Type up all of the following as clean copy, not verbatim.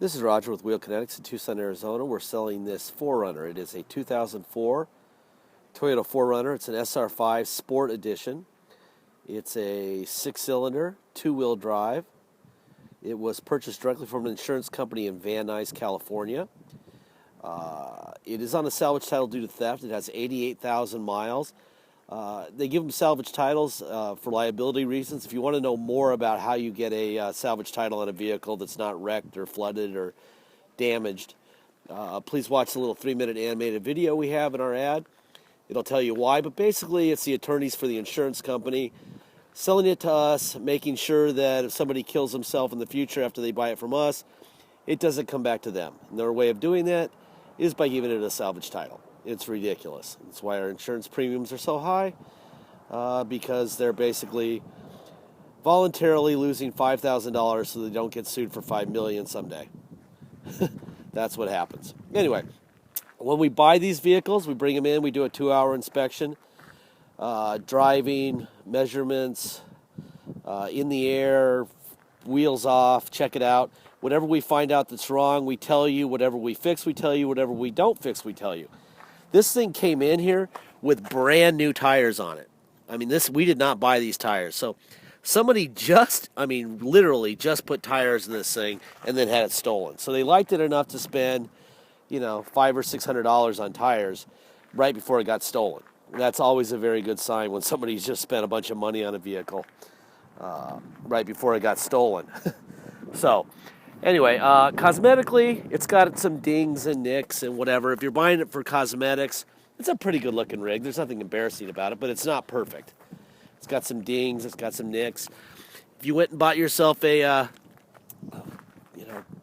This is Roger with Wheel Kinetics in Tucson, Arizona. We're selling this 4Runner. It is a 2004 Toyota 4Runner. It's an SR5 Sport Edition. It's a 6-cylinder, 2-wheel drive. It was purchased directly from an insurance company in Van Nuys, California. It is on a salvage title due to theft. It has 88,000 miles. They give them salvage titles for liability reasons. If you want to know more about how you get a salvage title on a vehicle that's not wrecked or flooded or damaged, please watch the little 3-minute animated video we have in our ad. It'll tell you why, but basically it's the attorneys for the insurance company selling it to us, making sure that if somebody kills himself in the future after they buy it from us, it doesn't come back to them. And their way of doing that is by giving it a salvage title. It's ridiculous. That's why our insurance premiums are so high, because they're basically voluntarily losing $5,000 so they don't get sued for $5 million someday. That's what happens. Anyway, when we buy these vehicles, we bring them in, we do a 2-hour inspection, driving, measurements, in the air, wheels off, check it out. Whatever we find out that's wrong, we tell you. Whatever we fix, we tell you. Whatever we don't fix, we tell you. This thing came in here with brand new tires on it. I mean, we did not buy these tires. So somebody literally just put tires in this thing and then had it stolen. So they liked it enough to spend, $500 or $600 on tires right before it got stolen. That's always a very good sign when somebody's just spent a bunch of money on a vehicle right before it got stolen. So anyway, cosmetically, it's got some dings and nicks and whatever. If you're buying it for cosmetics, it's a pretty good-looking rig. There's nothing embarrassing about it, but it's not perfect. It's got some dings. It's got some nicks. If you went and bought yourself a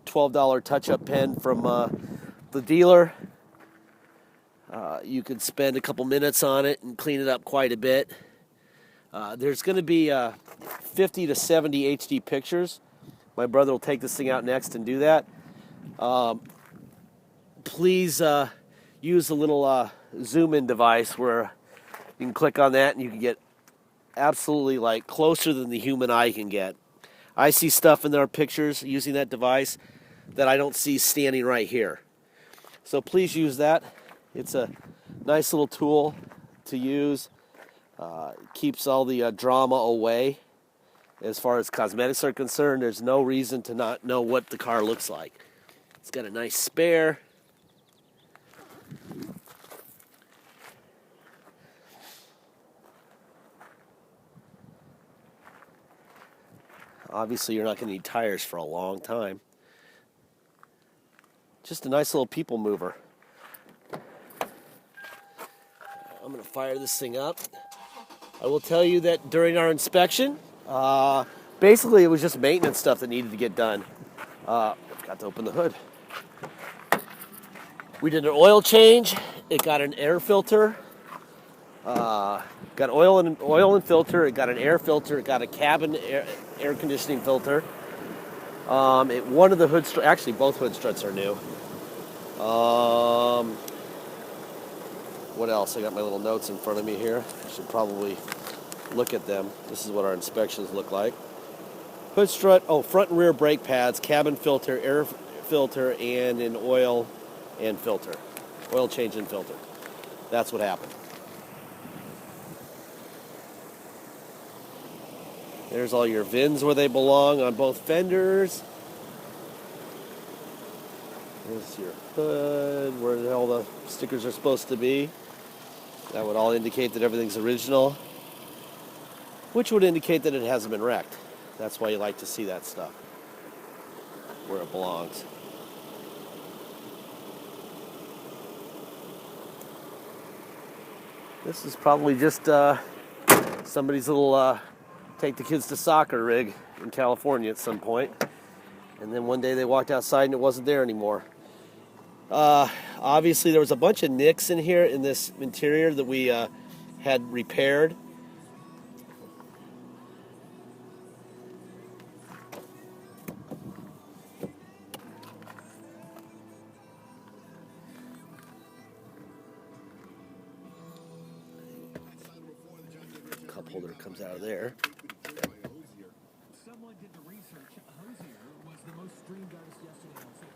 $12 touch-up pen from the dealer, you could spend a couple minutes on it and clean it up quite a bit. There's going to be 50 to 70 HD pictures. My brother will take this thing out next and do that. Please use the little zoom-in device where you can click on that and you can get absolutely closer than the human eye can get. I see stuff in their pictures using that device that I don't see standing right here. So please use that. It's a nice little tool to use. Keeps all the drama away. As far as cosmetics are concerned, there's no reason to not know what the car looks like. It's got a nice spare. Obviously, you're not going to need tires for a long time. Just a nice little people mover. I'm going to fire this thing up. I will tell you that during our inspection, basically it was just maintenance stuff that needed to get done. Forgot to open the hood. We did an oil change. It got an air filter. Got oil and filter. It got an air filter. It got a cabin air conditioning filter. One of the hood struts, actually both hood struts are new. What else? I got my little notes in front of me here. I should probably look at them. This is what our inspections look like. Hood strut, front and rear brake pads, cabin filter, air filter, and an oil and filter. Oil change and filter. That's what happened. There's all your VINs where they belong on both fenders. There's your hood, where all the stickers are supposed to be. That would all indicate that everything's original, which would indicate that it hasn't been wrecked. That's why you like to see that stuff where it belongs. This is probably just somebody's little take the kids to soccer rig in California at some point. And then one day they walked outside and it wasn't there anymore. Obviously there was a bunch of nicks in here in this interior that we had repaired. Cup holder comes out of there. Someone did the research. Hosier was the most streamed artist yesterday on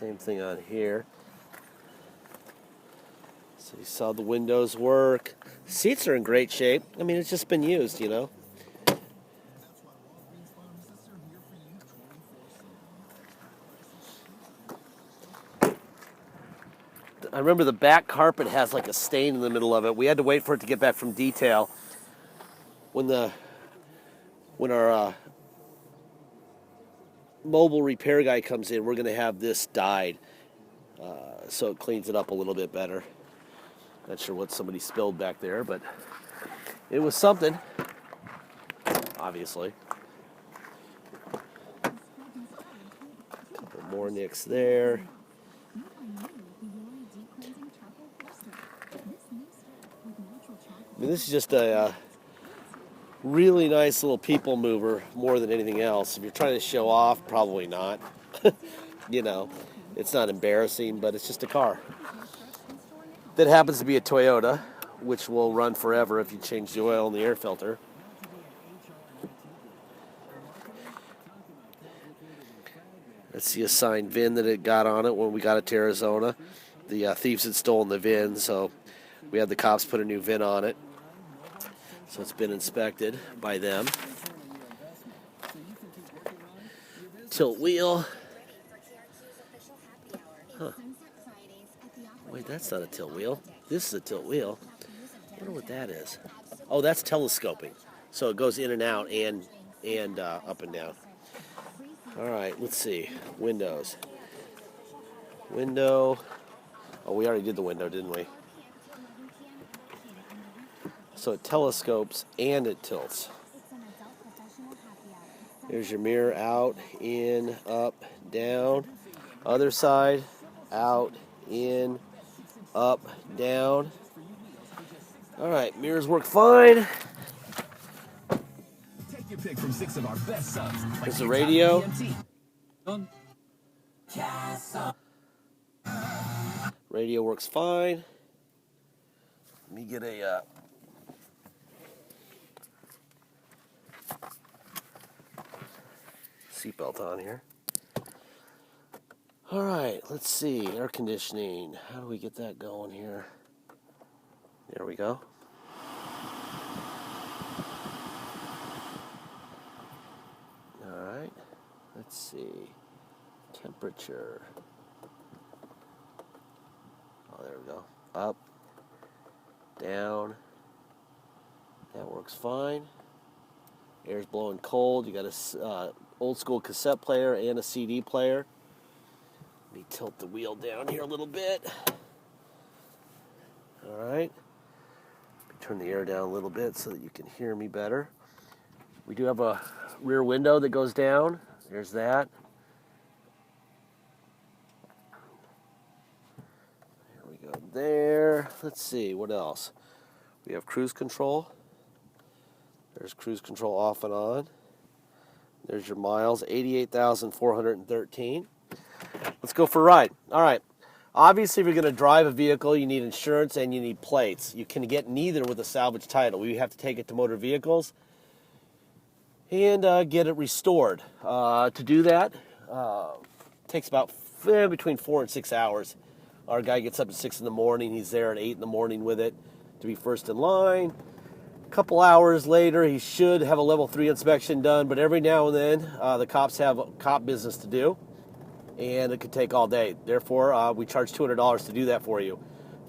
Same thing on here. So you saw the windows work. Seats are in great shape. I mean, it's just been used, you know. I remember the back carpet has like a stain in the middle of it. We had to wait for it to get back from detail. When our mobile repair guy comes in, we're going to have this dyed so it cleans it up a little bit better. Not sure what somebody spilled back there, but it was something, obviously. Couple more nicks there. I mean, this is just a really nice little people mover more than anything else. If you're trying to show off, probably not. You know, it's not embarrassing, but it's just a car. That happens to be a Toyota, which will run forever if you change the oil in the air filter. That's the assigned VIN that it got on it when we got it to Arizona. The thieves had stolen the VIN, so we had the cops put a new VIN on it. So it's been inspected by them. Tilt wheel. Huh. Wait, that's not a tilt wheel. This is a tilt wheel. I wonder what that is. Oh, that's telescoping. So it goes in and out and up and down. All right, let's see. Windows. Window. Oh, we already did the window, didn't we? So it telescopes and it tilts. Here's your mirror, out, in, up, down. Other side, out, in, up, down. All right, mirrors work fine. Take your pick from 6 of our best subs. There's the radio. Radio works fine. Let me get a seatbelt on here. All right, let's see. Air conditioning. How do we get that going here? There we go. All right. Let's see. Temperature. Oh, there we go. Up, down. That works fine. Air's blowing cold. You got a old school cassette player and a CD player. Let me tilt the wheel down here a little bit. All right. Turn the air down a little bit so that you can hear me better. We do have a rear window that goes down. There's that. There we go there. Let's see, what else? We have cruise control. There's cruise control off and on. There's your miles, 88,413. Let's go for a ride. All right. Obviously, if you're going to drive a vehicle, you need insurance and you need plates. You can get neither with a salvage title. We have to take it to motor vehicles and get it restored. To do that, takes about between 4 and 6 hours. Our guy gets up at 6 in the morning. He's there at 8 in the morning with it to be first in line. A couple hours later, he should have a level 3 inspection done, but every now and then, the cops have cop business to do, and it could take all day. Therefore, we charge $200 to do that for you.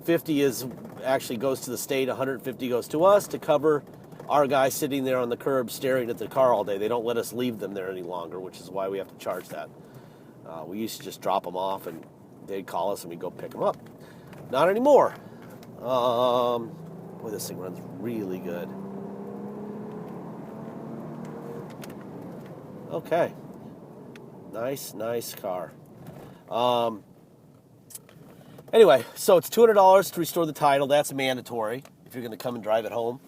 50 is actually goes to the state, 150 goes to us to cover our guy sitting there on the curb staring at the car all day. They don't let us leave them there any longer, which is why we have to charge that. We used to just drop them off, and they'd call us, and we'd go pick them up. Not anymore. Boy, this thing runs really good. Okay. Nice car. Anyway, so it's $200 to restore the title. That's mandatory if you're going to come and drive it home.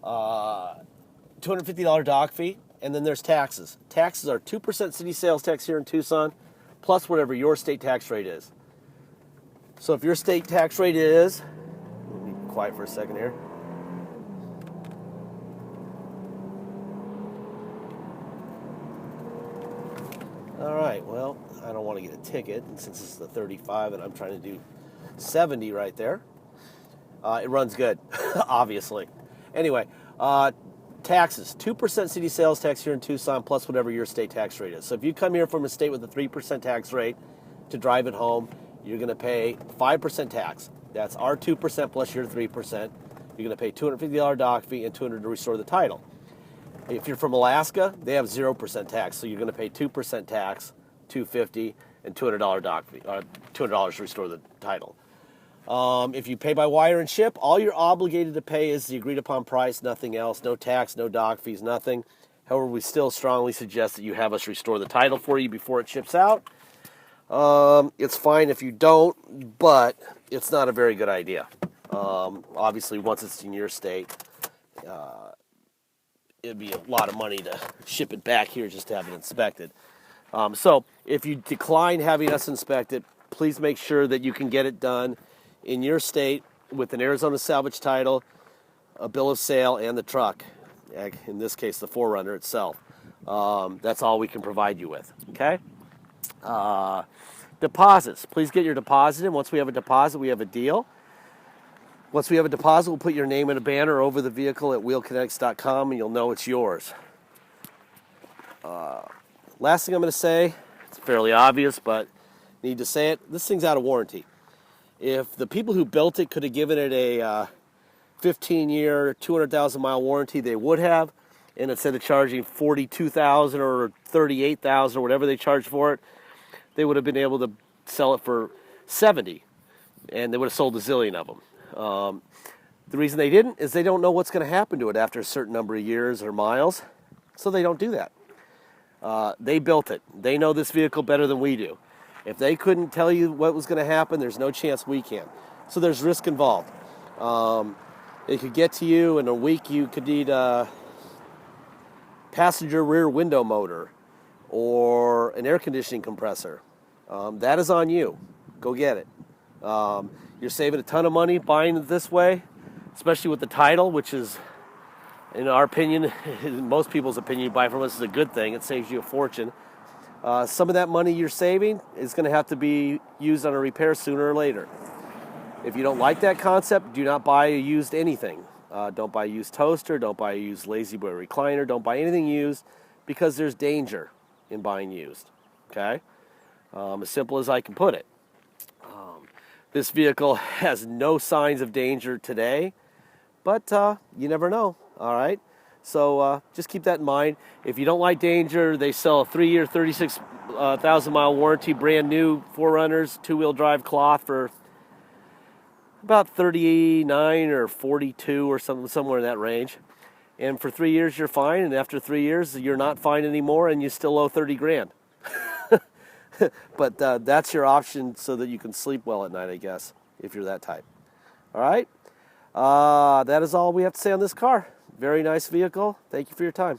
$250 dock fee, and then there's taxes. Taxes are 2% city sales tax here in Tucson, plus whatever your state tax rate is. So if your state tax rate is, let me be quiet for a second here. All right, well, I don't want to get a ticket, and since this is the 35 and I'm trying to do 70 right there, it runs good, obviously. Anyway, taxes, 2% city sales tax here in Tucson plus whatever your state tax rate is. So if you come here from a state with a 3% tax rate to drive it home, you're going to pay 5% tax. That's our 2% plus your 3%. You're going to pay $250 dock fee and $200 to restore the title. If you're from Alaska, they have 0% tax, so you're going to pay 2% tax, $250, and $200 dock fee, $200 to restore the title. If you pay by wire and ship, all you're obligated to pay is the agreed upon price, nothing else, no tax, no dock fees, nothing. However, we still strongly suggest that you have us restore the title for you before it ships out. It's fine if you don't, but it's not a very good idea. Obviously, once it's in your state, it'd be a lot of money to ship it back here just to have it inspected. So if you decline having us inspect it, please make sure that you can get it done in your state with an Arizona salvage title, a bill of sale, and the truck. In this case, the 4Runner itself. That's all we can provide you with. Okay? Deposits. Please get your deposit in. Once we have a deposit, we have a deal. Once we have a deposit, we'll put your name in a banner over the vehicle at wheelkinetics.com, and you'll know it's yours. Last thing I'm going to say, it's fairly obvious, but need to say it. This thing's out of warranty. If the people who built it could have given it a 15-year, 200,000-mile warranty, they would have. And instead of charging $42,000 or $38,000 or whatever they charge for it, they would have been able to sell it for $70,000, and they would have sold a zillion of them. The reason they didn't is they don't know what's going to happen to it after a certain number of years or miles, so they don't do that. They built it. They know this vehicle better than we do. If they couldn't tell you what was going to happen, there's no chance we can. So there's risk involved. It could get to you in a week. You could need a passenger rear window motor or an air conditioning compressor. That is on you. Go get it. You're saving a ton of money buying it this way, especially with the title, which is, in our opinion, in most people's opinion, you buy from us is a good thing. It saves you a fortune. Some of that money you're saving is going to have to be used on a repair sooner or later. If you don't like that concept, do not buy a used anything. Don't buy a used toaster. Don't buy a used lazy boy recliner. Don't buy anything used because there's danger in buying used. Okay? As simple as I can put it. This vehicle has no signs of danger today, but you never know, all right? So just keep that in mind. If you don't like danger, they sell a 3-year, 36,000-mile warranty, brand new 4Runners, two-wheel drive cloth for about $39 or $42 or something, somewhere in that range. And for 3 years, you're fine, and after 3 years, you're not fine anymore, and you still owe $30,000. But that's your option so that you can sleep well at night, I guess, if you're that type. All right? That is all we have to say on this car. Very nice vehicle. Thank you for your time.